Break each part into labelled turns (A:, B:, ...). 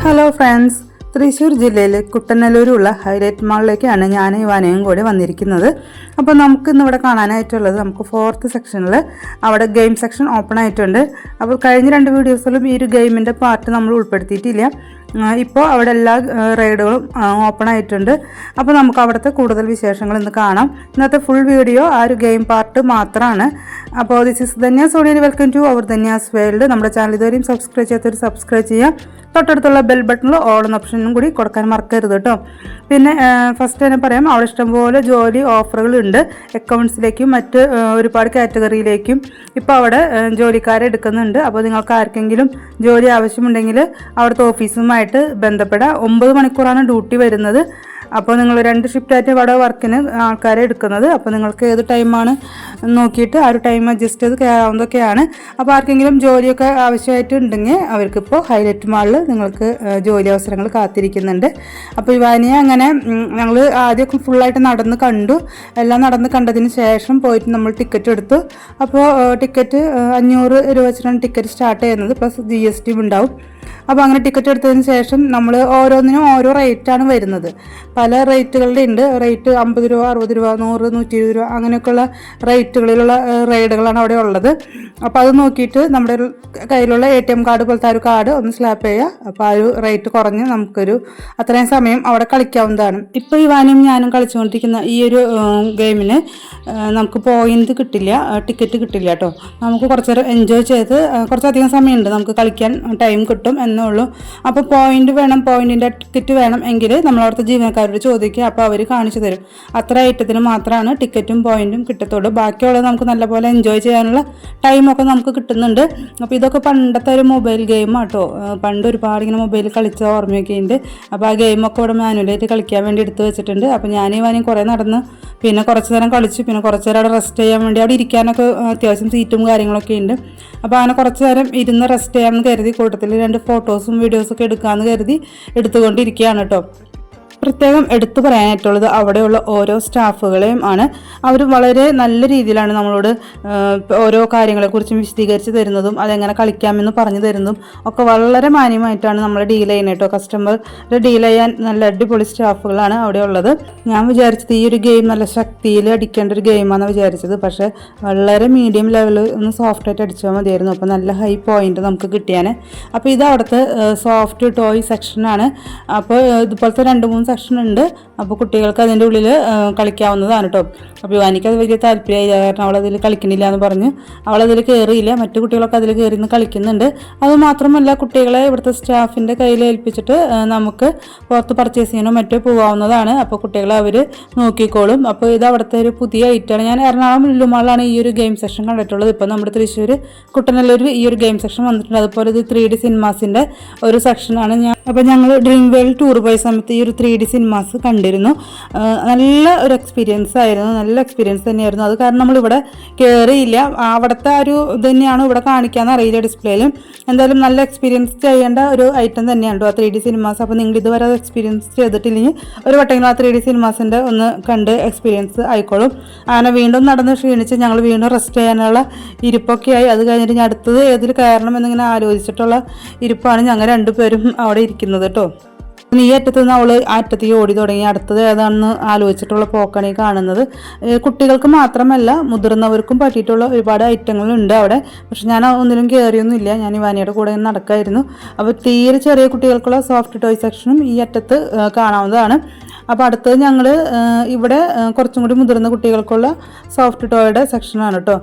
A: Hello friends, Thrissur ജില്ലയിലെ കുട്ടനല്ലൂരുള്ള highlight മാളിലേക്കാണ് ഞാൻ ഇവാനയും കൂടി വന്നിരിക്കുന്നത്. അപ്പോൾ നമുക്ക് ഇന്നിവിടെ കാണാനായിട്ടുള്ളത് നമുക്ക് 4th സെക്ഷനിൽ അവിടെ ഗെയിം സെക്ഷൻ ഓപ്പൺ ആയിട്ടുണ്ട്. അപ്പോൾ കഴിഞ്ഞ 2 വീഡിയോസിലും ഈ ഒരു ഗെയിമിൻ്റെ പാർട്ട് നമ്മൾ ഉൾപ്പെടുത്തിയിട്ടില്ല. ഇപ്പോൾ അവിടെ എല്ലാ റൈഡുകളും ഓപ്പൺ ആയിട്ടുണ്ട്. അപ്പോൾ നമുക്ക് അവിടുത്തെ കൂടുതൽ വിശേഷങ്ങൾ ഇന്ന് കാണാം. ഇന്നത്തെ ഫുൾ വീഡിയോ ആ ഒരു ഗെയിം പാർട്ട് മാത്രമാണ്. അപ്പോൾ ദിസ് ഇസ് ധന്യാസ് സോണിയൻ, welcome to our Dhanya's world. നമ്മുടെ ചാനൽ ഇതുവരെയും സബ്സ്ക്രൈബ് ചെയ്യാത്തവർ സബ്സ്ക്രൈബ് ചെയ്യുക. തൊട്ടടുത്തുള്ള ബെൽ ബട്ടണിൽ ഓൾ എന്ന ഓപ്ഷനും കൂടി കൊടുക്കാൻ മറക്കരുത് കേട്ടോ. പിന്നെ ഫസ്റ്റ് തന്നെ പറയാം, അവിടെ ഇഷ്ടംപോലെ ജോലി ഓഫറുകളുണ്ട്. അക്കൗണ്ട്സിലേക്കും മറ്റ് ഒരുപാട് കാറ്റഗറിയിലേക്കും ഇപ്പോൾ അവിടെ ജോലിക്കാരെ എടുക്കുന്നുണ്ട്. അപ്പോൾ നിങ്ങൾക്ക് ആർക്കെങ്കിലും ജോലി ആവശ്യമുണ്ടെങ്കിൽ അവിടുത്തെ ഓഫീസുമായിട്ട് ബന്ധപ്പെടാം. 9 മണിക്കൂറാണ് ഡ്യൂട്ടി വരുന്നത്. അപ്പോൾ നിങ്ങൾ 2 ഷിഫ്റ്റായിട്ട് അവിടെ വർക്കിന് ആൾക്കാരെ എടുക്കുന്നത്. അപ്പോൾ നിങ്ങൾക്ക് ഏത് ടൈമാണ് നോക്കിയിട്ട് ആ ഒരു ടൈം അഡ്ജസ്റ്റ് ചെയ്ത് കയറാവുന്നതൊക്കെയാണ്. അപ്പോൾ ആർക്കെങ്കിലും ജോലിയൊക്കെ ആവശ്യമായിട്ടുണ്ടെങ്കിൽ അവർക്കിപ്പോൾ ഹൈലൈറ്റ് മാളിൽ നിങ്ങൾക്ക് ജോലി അവസരങ്ങൾ കാത്തിരിക്കുന്നുണ്ട്. അപ്പോൾ ഇവാനിയ അങ്ങനെ ഞങ്ങൾ ആദ്യമൊക്കെ ഫുള്ളായിട്ട് നടന്ന് കണ്ടു. എല്ലാം നടന്ന് കണ്ടതിന് ശേഷം പോയിട്ട് നമ്മൾ ടിക്കറ്റ് എടുത്തു. അപ്പോൾ ടിക്കറ്റ് 500 രൂപ വെച്ചിട്ടാണ് ടിക്കറ്റ് സ്റ്റാർട്ട് ചെയ്യുന്നത്, പ്ലസ് GST ഉണ്ടാവും. അപ്പോൾ അങ്ങനെ ടിക്കറ്റ് എടുത്തതിന് ശേഷം നമ്മൾ ഓരോന്നിനും ഓരോ റേറ്റാണ് വരുന്നത്. പല റേറ്റുകളുടെ ഉണ്ട്. റേറ്റ് 50 രൂപ, 60 രൂപ, 100, 120 രൂപ അങ്ങനെയൊക്കെയുള്ള റേറ്റുകളിലുള്ള റൈഡുകളാണ് അവിടെ ഉള്ളത്. അപ്പോൾ അത് നോക്കിയിട്ട് നമ്മുടെ കയ്യിലുള്ള ATM കാർഡ് പോലത്തെ ആ ഒരു കാർഡ് ഒന്ന് സ്ലാപ്പ് ചെയ്യുക. അപ്പോൾ ആ ഒരു റേറ്റ് കുറഞ്ഞ് നമുക്കൊരു അത്രയും സമയം അവിടെ കളിക്കാവുന്നതാണ്. ഇപ്പോൾ ഇവാനും ഞാനും കളിച്ചുകൊണ്ടിരിക്കുന്ന ഈ ഒരു ഗെയിമിന് നമുക്ക് പോയിന്റ് കിട്ടില്ല, ടിക്കറ്റ് കിട്ടില്ല കേട്ടോ. നമുക്ക് കുറച്ച് നേരം എൻജോയ് ചെയ്ത് കുറച്ചധികം സമയമുണ്ട്, നമുക്ക് കളിക്കാൻ ടൈം കിട്ടും എന്നേ ഉള്ളൂ. അപ്പോൾ പോയിന്റ് വേണം, പോയിന്റിൻ്റെ ടിക്കറ്റ് വേണം എങ്കിൽ നമ്മളവിടുത്തെ ജീവനക്കാരോട് ചോദിക്കുക. അപ്പോൾ അവർ കാണിച്ചു തരും. അത്ര ഐറ്റത്തിന് മാത്രമാണ് ടിക്കറ്റും പോയിന്റും കിട്ടത്തുള്ളൂ. ബാക്കിയുള്ളത് നമുക്ക് നല്ലപോലെ എൻജോയ് ചെയ്യാനുള്ള ടൈമൊക്കെ നമുക്ക് കിട്ടുന്നുണ്ട്. അപ്പോൾ ഇതൊക്കെ പണ്ടത്തെ ഒരു മൊബൈൽ ഗെയിമാണ് കേട്ടോ. പണ്ട് ഒരുപാട് ഇങ്ങനെ മൊബൈലിൽ കളിച്ച ഓർമ്മയൊക്കെ ഉണ്ട്. അപ്പോൾ ആ ഗെയിമൊക്കെ ഇവിടെ മാനുവലായിട്ട് കളിക്കാൻ വേണ്ടി എടുത്ത് വെച്ചിട്ടുണ്ട്. അപ്പോൾ ഞാനീ വാനും കുറേ നടന്ന് പിന്നെ കുറച്ച് നേരം കളിച്ചു. പിന്നെ കുറച്ച് നേരം അവിടെ റെസ്റ്റ് ചെയ്യാൻ വേണ്ടി അവിടെ ഇരിക്കാനൊക്കെ അത്യാവശ്യം സീറ്റും കാര്യങ്ങളൊക്കെ ഉണ്ട്. അപ്പോൾ അങ്ങനെ കുറച്ച് നേരം ഇരുന്ന് റെസ്റ്റ് ചെയ്യാമെന്ന് കരുതി കൂട്ടത്തിൽ 2 ഫോട്ടോസും വീഡിയോസൊക്കെ എടുക്കാമെന്ന് കരുതി എടുത്തുകൊണ്ടിരിക്കുകയാണ് കേട്ടോ. പ്രത്യേകം എടുത്തു പറയാനായിട്ടുള്ളത് അവിടെയുള്ള ഓരോ സ്റ്റാഫുകളെയും ആണ്. അവർ വളരെ നല്ല രീതിയിലാണ് നമ്മളോട് ഓരോ കാര്യങ്ങളെക്കുറിച്ചും വിശദീകരിച്ച് തരുന്നതും അതെങ്ങനെ കളിക്കാമെന്ന് പറഞ്ഞു തരുന്നതും ഒക്കെ വളരെ മാന്യമായിട്ടാണ് നമ്മൾ ഡീൽ ചെയ്യുന്നത് കേട്ടോ. കസ്റ്റമർ ഡീൽ ചെയ്യാൻ നല്ല അടിപൊളി സ്റ്റാഫുകളാണ് അവിടെ ഉള്ളത്. ഞാൻ വിചാരിച്ചത് ഈ ഒരു ഗെയിം നല്ല ശക്തിയിൽ അടിക്കേണ്ട ഒരു ഗെയിമാണെന്ന് വിചാരിച്ചത്. പക്ഷേ വളരെ മീഡിയം ലെവലിൽ ഒന്ന് സോഫ്റ്റായിട്ട് അടിച്ചാൽ മതിയായിരുന്നു. അപ്പോൾ നല്ല ഹൈ പോയിന്റ് നമുക്ക് കിട്ടിയാൽ. അപ്പോൾ ഇത് അവിടുത്തെ സോഫ്റ്റ് ടോയ് സെക്ഷനാണ്. അപ്പോൾ ഇതുപോലത്തെ 2-3 സെക്ഷൻ ഉണ്ട്. അപ്പോൾ കുട്ടികൾക്ക് അതിൻ്റെ ഉള്ളിൽ കളിക്കാവുന്നതാണ് കേട്ടോ. അപ്പോൾ ഇവാനിക്ക് അത് വലിയ താല്പര്യമായില്ല, കാരണം അവളതിൽ കളിക്കണില്ല എന്ന് പറഞ്ഞ് അവളതിൽ കയറിയില്ല. മറ്റു കുട്ടികളൊക്കെ അതിൽ കയറി നിന്ന് കളിക്കുന്നുണ്ട്. അതുമാത്രമല്ല, കുട്ടികളെ ഇവിടുത്തെ സ്റ്റാഫിൻ്റെ കയ്യിൽ ഏൽപ്പിച്ചിട്ട് നമുക്ക് പുറത്ത് പർച്ചേസ് ചെയ്യാനോ മറ്റോ പോകാവുന്നതാണ്. അപ്പോൾ കുട്ടികളെ അവർ നോക്കിക്കോളും. അപ്പോൾ ഇത് അവിടുത്തെ ഒരു പുതിയ ഐറ്റമാണ്. ഞാൻ എറണാകുളം ലുലുമാളിലാണ് ഈ ഒരു ഗെയിം സെക്ഷൻ കണ്ടിട്ടുള്ളത്. ഇപ്പോൾ നമ്മുടെ തൃശ്ശൂർ കുട്ടനല്ലൂർ ഈ ഒരു ഗെയിം സെക്ഷൻ വന്നിട്ടുണ്ട്. അതുപോലെ ഇത് 3D സിനിമാസിൻ്റെ ഒരു സെക്ഷനാണ്. അപ്പോൾ ഞങ്ങൾ ഡ്രീം വേൾഡ് ടൂർ പോയ സമയത്ത് ഈ ഒരു 3D സിനിമാസ് കണ്ടിരുന്നു. നല്ല ഒരു എക്സ്പീരിയൻസ് ആയിരുന്നു, നല്ല എക്സ്പീരിയൻസ് തന്നെയായിരുന്നു. അത് കാരണം നമ്മളിവിടെ കയറിയില്ല. അവിടുത്തെ ഒരു ഇത് തന്നെയാണ് ഇവിടെ കാണിക്കാമെന്ന് അറിയില്ല ഡിസ്പ്ലേയിൽ. എന്തായാലും നല്ല എക്സ്പീരിയൻസ് ചെയ്യേണ്ട ഒരു ഐറ്റം തന്നെയാണ് കേട്ടോ ആ 3D സിനിമാസ്. അപ്പോൾ നിങ്ങൾ ഇതുവരെ അത് എക്സ്പീരിയൻസ് ചെയ്തിട്ടില്ലെങ്കിൽ ഒരു വട്ടെങ്കിലും ആ 3D സിനിമാസിൻ്റെ ഒന്ന് കണ്ട് എക്സ്പീരിയൻസ് ആയിക്കോളും. അങ്ങനെ വീണ്ടും നടന്ന് ക്ഷീണിച്ച് ഞങ്ങൾ വീണ്ടും റെസ്റ്റ് ചെയ്യാനുള്ള ഇരിപ്പൊക്കെയായി. അത് കഴിഞ്ഞിട്ട് ഞാൻ അടുത്തത് ഏതിൽ കയറണം എന്നിങ്ങനെ ആലോചിച്ചിട്ടുള്ള ഇരിപ്പാണ് ഞങ്ങൾ 2 പേരും അവിടെ ഇരിക്കുന്നത് കേട്ടോ. ഈ അറ്റത്ത് നിന്ന് അവൾ അറ്റത്തേക്ക് ഓടി തുടങ്ങി. അടുത്തത് ഏതാണെന്ന് ആലോചിച്ചിട്ടുള്ള പോക്കാണ് ഈ കാണുന്നത്. കുട്ടികൾക്ക് മാത്രമല്ല മുതിർന്നവർക്കും പറ്റിയിട്ടുള്ള ഒരുപാട് ഐറ്റങ്ങളുണ്ട് അവിടെ. പക്ഷെ ഞാൻ ഒന്നിലും കയറിയൊന്നുമില്ല. ഞാൻ ഇവാനിയുടെ കൂടെ നടക്കായിരുന്നു. അപ്പോൾ തീരെ ചെറിയ കുട്ടികൾക്കുള്ള സോഫ്റ്റ് ടോയ് സെക്ഷനും ഈ അറ്റത്ത് കാണാവുന്നതാണ്. അപ്പോൾ അടുത്തത് ഞങ്ങൾ ഇവിടെ കുറച്ചും കൂടി മുതിർന്ന കുട്ടികൾക്കുള്ള സോഫ്റ്റ് ടോയുടെ സെക്ഷനാണ് കേട്ടോ.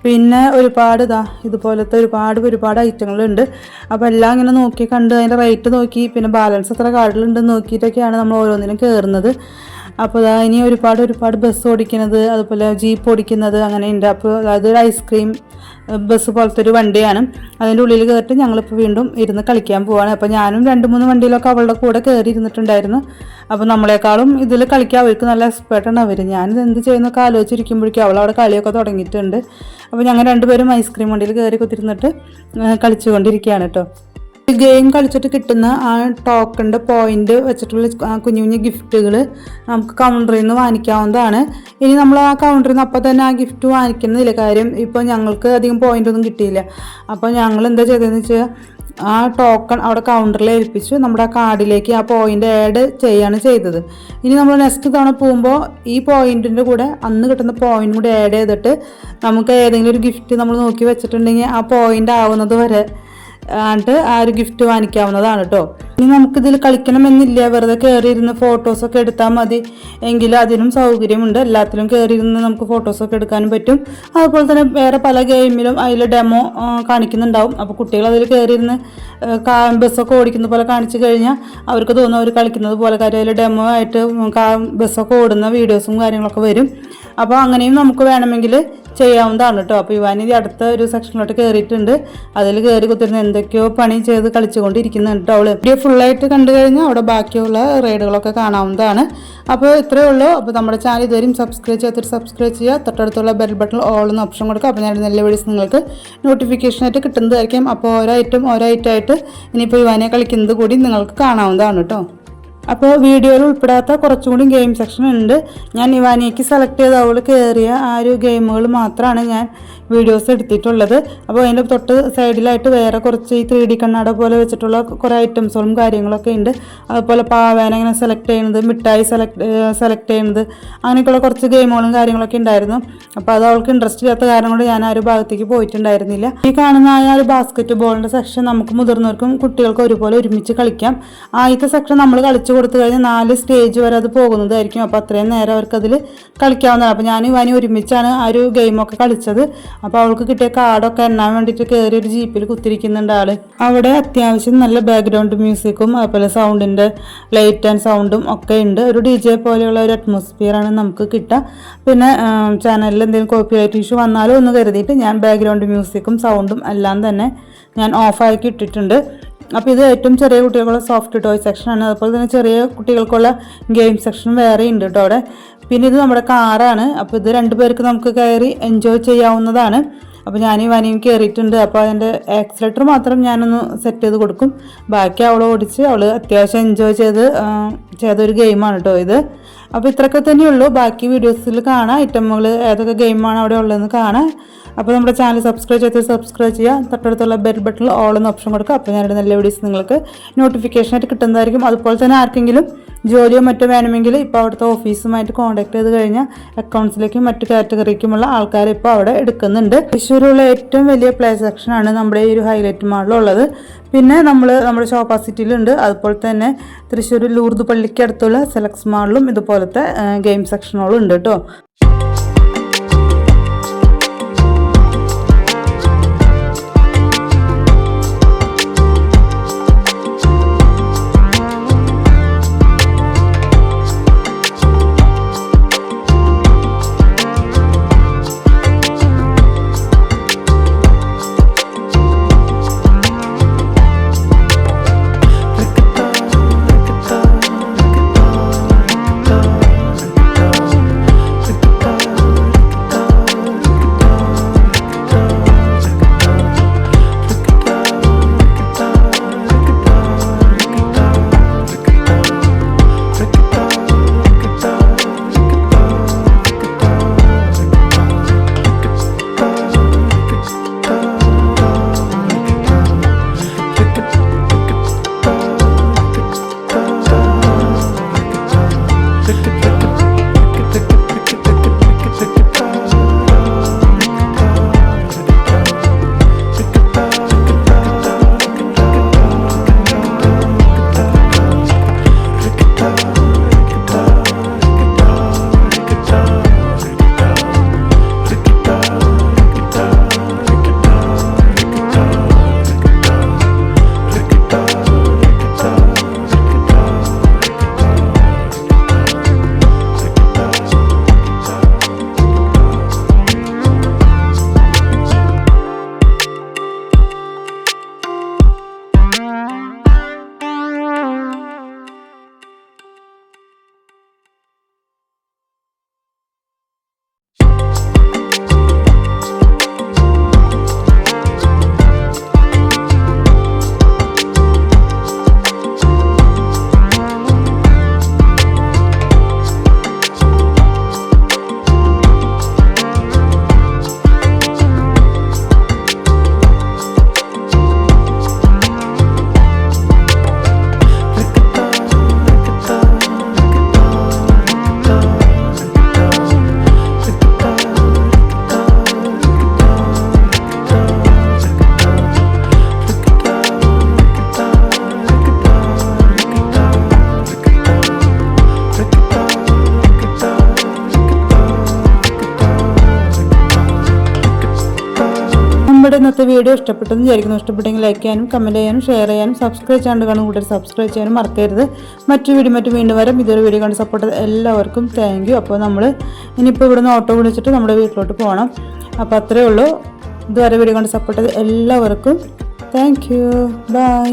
A: പിന്നെ ഒരുപാട് ഇതുപോലത്തെ ഒരുപാട് ഐറ്റങ്ങളുണ്ട്. അപ്പോൾ എല്ലാം ഇങ്ങനെ നോക്കി കണ്ട് അതിൻ്റെ റേറ്റ് നോക്കി പിന്നെ ബാലൻസ് എത്ര കാർഡിലുണ്ടെന്ന് നോക്കിയിട്ടൊക്കെയാണ് നമ്മൾ ഓരോന്നിനും കയറുന്നത്. അപ്പോൾ ഇനി ഒരുപാട് ബസ് ഓടിക്കുന്നത്, അതുപോലെ ജീപ്പ് ഓടിക്കുന്നത് അങ്ങനെയുണ്ട്. അപ്പോൾ അതൊരു ഐസ്ക്രീം ബസ് പോലത്തെ ഒരു വണ്ടിയാണ്. അതിൻ്റെ ഉള്ളിൽ കയറിയിട്ട് ഞങ്ങളിപ്പോൾ വീണ്ടും ഇരുന്ന് കളിക്കാൻ പോവാണ്. അപ്പോൾ ഞാനും 2-3 വണ്ടിയിലൊക്കെ അവളുടെ കൂടെ കയറി ഇരുന്നിട്ടുണ്ടായിരുന്നു. അപ്പോൾ നമ്മളെക്കാളും ഇതിൽ കളിക്കാൻ അവർക്ക് നല്ല എക്സ്പേർട്ടാണ് അവർ. ഞാനിത് എന്ത് ചെയ്യുന്നൊക്കെ ആലോചിച്ചിരിക്കുമ്പോഴേക്കും അവളവിടെ കളിയൊക്കെ തുടങ്ങിയിട്ടുണ്ട്. അപ്പോൾ ഞങ്ങൾ 2 പേരും ഐസ്ക്രീം വണ്ടിയിൽ കയറി കുത്തിരുന്നിട്ട് കളിച്ചുകൊണ്ടിരിക്കുകയാണ് കേട്ടോ. ഗെയിം കളിച്ചിട്ട് കിട്ടുന്ന ആ ടോക്കണിൻ്റെ പോയിന്റ് വെച്ചിട്ടുള്ള കുഞ്ഞു കുഞ്ഞു ഗിഫ്റ്റുകൾ നമുക്ക് കൗണ്ടറിൽ നിന്ന് വാങ്ങിക്കാവുന്നതാണ്. ഇനി നമ്മൾ ആ കൗണ്ടറിൽ നിന്ന് അപ്പോൾ തന്നെ ആ ഗിഫ്റ്റ് വാങ്ങിക്കുന്നില്ല. കാര്യം ഇപ്പോൾ ഞങ്ങൾക്ക് അധികം പോയിൻ്റ് ഒന്നും കിട്ടിയില്ല. അപ്പോൾ ഞങ്ങൾ എന്താ ചെയ്തതെന്ന് വെച്ചാൽ ആ ടോക്കൺ അവിടെ കൗണ്ടറിൽ ഏൽപ്പിച്ചു നമ്മുടെ ആ കാർഡിലേക്ക് ആ പോയിന്റ് ആഡ് ചെയ്യാണ് ചെയ്തത്. ഇനി നമ്മൾ നെക്സ്റ്റ് തവണ പോകുമ്പോൾ ഈ പോയിന്റിൻ്റെ കൂടെ അന്ന് കിട്ടുന്ന പോയിന്റ് കൂടി ആഡ് ചെയ്തിട്ട് നമുക്ക് ഏതെങ്കിലും ഒരു ഗിഫ്റ്റ് നമ്മൾ നോക്കി വെച്ചിട്ടുണ്ടെങ്കിൽ ആ പോയിന്റ് ആവുന്നത് വരെ ആണ്ട് ആ ഒരു ഗിഫ്റ്റ് വാങ്ങിക്കാവുന്നതാണ് കേട്ടോ. ഇനി നമുക്കിതിൽ കളിക്കണമെന്നില്ല, വെറുതെ കയറിയിരുന്ന് ഫോട്ടോസൊക്കെ എടുത്താൽ മതി. എങ്കിലും അതിനും സൗകര്യമുണ്ട്, എല്ലാത്തിലും കയറിയിരുന്ന് നമുക്ക് ഫോട്ടോസൊക്കെ എടുക്കാനും പറ്റും. അതുപോലെ തന്നെ വേറെ പല ഗെയിമിലും അതിൽ ഡെമോ കാണിക്കുന്നുണ്ടാവും. അപ്പോൾ കുട്ടികൾ അതിൽ കയറിയിരുന്ന് ബസ്സൊക്കെ ഓടിക്കുന്ന പോലെ കാണിച്ചു കഴിഞ്ഞാൽ അവർക്ക് തോന്നും അവർ കളിക്കുന്നത് പോലെ. കാര്യം അതിൽ ഡെമോ ആയിട്ട് ബസ്സൊക്കെ ഓടുന്ന വീഡിയോസും കാര്യങ്ങളൊക്കെ വരും. അപ്പോൾ അങ്ങനെയും നമുക്ക് വേണമെങ്കിൽ ചെയ്യാവുന്നതാണ് കേട്ടോ. അപ്പോൾ ഇവാൻ ഇത് അടുത്ത ഒരു സെക്ഷനിലോട്ട് കയറിയിട്ടുണ്ട്. അതിൽ കയറി കുത്തിരുന്ന് എന്തൊക്കെയോ പണി ചെയ്ത് കളിച്ചുകൊണ്ടിരിക്കുന്നുണ്ട് കേട്ടോ. അവൾ വീഡിയോ ഫുള്ളായിട്ട് കണ്ടു കഴിഞ്ഞാൽ അവിടെ ബാക്കിയുള്ള റൈഡുകളൊക്കെ കാണാവുന്നതാണ്. അപ്പോൾ ഇത്രയേ ഉള്ളൂ. അപ്പോൾ നമ്മുടെ ചാനൽ ഇതുവരെയും സബ്സ്ക്രൈബ് ചെയ്യാത്തൊരു സബ്സ്ക്രൈബ് ചെയ്യുക, തൊട്ടടുത്തുള്ള ബെൽ ബട്ടൺ ഓൾ എന്ന ഓപ്ഷൻ കൊടുക്കുക. അപ്പോൾ ഞാൻ നല്ല വീഡിയോസ് നിങ്ങൾക്ക് നോട്ടിഫിക്കേഷനായിട്ട് കിട്ടുന്നതായിരിക്കും. അപ്പോൾ ഓരോ ഐറ്റമായിട്ട് ഇനിയിപ്പോൾ ഇവാനെ കളിക്കുന്നത് കൂടി നിങ്ങൾക്ക് കാണാവുന്നതാണ് കേട്ടോ. അപ്പോൾ വീഡിയോയിൽ ഉൾപ്പെടാത്ത കുറച്ചും കൂടി ഗെയിം സെക്ഷൻ ഉണ്ട്. ഞാൻ ഇവാനിക്ക് സെലക്ട് ചെയ്ത് അവൾ കയറിയ ആ ഒരു ഗെയിമുകൾ മാത്രമാണ് ഞാൻ വീഡിയോസ് എടുത്തിട്ടുള്ളത്. അപ്പോൾ അതിൻ്റെ തൊട്ട് സൈഡിലായിട്ട് വേറെ കുറച്ച് ഈ 3D കണ്ണാട പോലെ വെച്ചിട്ടുള്ള കുറേ ഐറ്റംസുകളും കാര്യങ്ങളൊക്കെ ഉണ്ട്. അതുപോലെ പാവേന ഇങ്ങനെ സെലക്ട് ചെയ്യുന്നത്, മിഠായി സെലക്ട് ചെയ്യുന്നത്, അങ്ങനെയൊക്കെയുള്ള കുറച്ച് ഗെയിമുകളും കാര്യങ്ങളൊക്കെ ഉണ്ടായിരുന്നു. അപ്പോൾ അത് അവൾക്ക് ഇൻട്രസ്റ്റ് ഇല്ലാത്ത കാരണം കൊണ്ട് ഞാൻ ആ ഒരു ഭാഗത്തേക്ക് പോയിട്ടുണ്ടായിരുന്നില്ല. ഈ കാണുന്ന ആ ഒരു ബാസ്കറ്റ് ബോളിൻ്റെ സെക്ഷൻ നമുക്ക് മുതിർന്നവർക്കും കുട്ടികൾക്കും ഒരുപോലെ ഒരുമിച്ച് കളിക്കാം. ആദ്യത്തെ സെക്ഷൻ നമ്മൾ കളിച്ചു കൊടുത്തു കഴിഞ്ഞാൽ 4 സ്റ്റേജ് വരെ അത് പോകുന്നതായിരിക്കും. അപ്പോൾ അത്രയും നേരം അവർക്കതിൽ കളിക്കാവുന്നതാണ്. അപ്പോൾ ഞാൻ ഇവാനി ഒരുമിച്ചാണ് ആ ഒരു ഗെയിമൊക്കെ കളിച്ചത്. അപ്പോൾ അവൾക്ക് കിട്ടിയ കാർഡൊക്കെ എണ്ണാൻ വേണ്ടിയിട്ട് കയറി ഒരു ജീപ്പിൽ കുത്തിരിക്കുന്നുണ്ട് ആൾ. അവിടെ അത്യാവശ്യം നല്ല ബാക്ക്ഗ്രൗണ്ട് മ്യൂസിക്കും അതുപോലെ സൗണ്ടിൻ്റെ ലൈറ്റ് ആൻഡ് സൗണ്ടും ഒക്കെ ഉണ്ട്. ഒരു DJ പോലെയുള്ള ഒരു അറ്റ്മോസ്ഫിയറാണ് നമുക്ക് കിട്ടുക. പിന്നെ ചാനലിൽ എന്തെങ്കിലും കോപ്പിറൈറ്റ് ഇഷ്യൂ വന്നാലും ഒന്ന് കരുതിയിട്ട് ഞാൻ ബാക്ക്ഗ്രൗണ്ട് മ്യൂസിക്കും സൗണ്ടും എല്ലാം തന്നെ ഞാൻ ഓഫാക്കി ഇട്ടിട്ടുണ്ട്. അപ്പോൾ ഇത് ഏറ്റവും ചെറിയ കുട്ടികൾക്കുള്ള സോഫ്റ്റ് ടോയ് സെക്ഷനാണ്. അതുപോലെ തന്നെ ചെറിയ കുട്ടികൾക്കുള്ള ഗെയിം സെക്ഷൻ വേറെ ഉണ്ട് കേട്ടോ അവിടെ. പിന്നെ ഇത് നമ്മുടെ കാറാണ്. അപ്പോൾ ഇത് 2 പേർക്ക് നമുക്ക് കയറി എൻജോയ് ചെയ്യാവുന്നതാണ്. അപ്പോൾ ഞാൻ ഇവാനിയും കയറിയിട്ടുണ്ട്. അപ്പോൾ അതിൻ്റെ ആക്സിലേറ്റർ മാത്രം ഞാനൊന്ന് സെറ്റ് ചെയ്ത് കൊടുക്കും. ബാക്കി അവൾ ഓടിച്ച് അവൾ അത്യാവശ്യം എൻജോയ് ചെയ്തൊരു ഗെയിമാണ് കേട്ടോ ഇത്. അപ്പോൾ ഇത്രയൊക്കെ തന്നെയുള്ളൂ. ബാക്കി വീഡിയോസിൽ കാണാം ഐറ്റമുകൾ ഏതൊക്കെ ഗെയിമാണ് അവിടെ ഉള്ളതെന്ന് കാണാം. അപ്പോൾ നമ്മുടെ ചാനൽ സബ്സ്ക്രൈബ് ചെയ്യുക, തൊട്ടടുത്തുള്ള ബെൽ ബട്ടണിൽ ഓൾ എന്ന ഓപ്ഷൻ കൊടുക്കുക. അപ്പോൾ ഞാനിവിടെ നല്ല വീഡിയോസ് നിങ്ങൾക്ക് നോട്ടിഫിക്കേഷനായിട്ട് കിട്ടുന്നതായിരിക്കും. അതുപോലെ തന്നെ ആർക്കെങ്കിലും ജോലിയോ മറ്റോ വേണമെങ്കിൽ ഇപ്പോൾ അവിടുത്തെ ഓഫീസുമായിട്ട് കോൺടാക്ട് ചെയ്ത് കഴിഞ്ഞാൽ അക്കൗണ്ട്സിലേക്കും മറ്റു കാറ്റഗറിക്കുമുള്ള ആൾക്കാരെ ഇപ്പോൾ അവിടെ എടുക്കുന്നുണ്ട്. തൃശ്ശൂരുള്ള ഏറ്റവും വലിയ പ്ലേ സെക്ഷനാണ് നമ്മുടെ ഈ ഒരു ഹൈലൈറ്റ് മാളിലുള്ളത്. പിന്നെ നമ്മുടെ ഷോപ്പാ സിറ്റിയിലുണ്ട്. അതുപോലെ തന്നെ തൃശ്ശൂർ ലൂർദ് പള്ളിക്ക് അടുത്തുള്ള സെലക്സ് മാളിലും ഇതുപോലത്തെ ഗെയിം സെക്ഷനുകളും ഉണ്ട് കേട്ടോ. നമ്മുടെ ഇന്നത്തെ വീഡിയോ ഇഷ്ടപ്പെട്ടെന്ന് വിചാരിക്കുന്നു. ഇഷ്ടപ്പെട്ടെങ്കിൽ ലൈക്ക് ചെയ്യാനും കമൻറ്റ് ചെയ്യാനും ഷെയർ ചെയ്യാനും സബ്സ്ക്രൈബ് ചെയ്യാണ്ട് കാണും കൂടെ സബ്സ്ക്രൈബ് ചെയ്യാനും മറക്കരുത്. മറ്റു വീണ്ടും വരാം. ഇതൊരു വീഡിയോ കണ്ട് സപ്പോർട്ട് ചെയ്ത് എല്ലാവർക്കും താങ്ക് യു. അപ്പോൾ നമ്മൾ ഇനിയിപ്പോൾ ഇവിടുന്ന് ഓട്ടോ വിളിച്ചിട്ട് നമ്മുടെ വീട്ടിലോട്ട് പോകണം. അപ്പോൾ അത്രയേ ഉള്ളൂ. ഇതുവരെ വീഡിയോ കണ്ട് സപ്പോർട്ട് ചെയ്ത് എല്ലാവർക്കും താങ്ക് യു. ബൈ.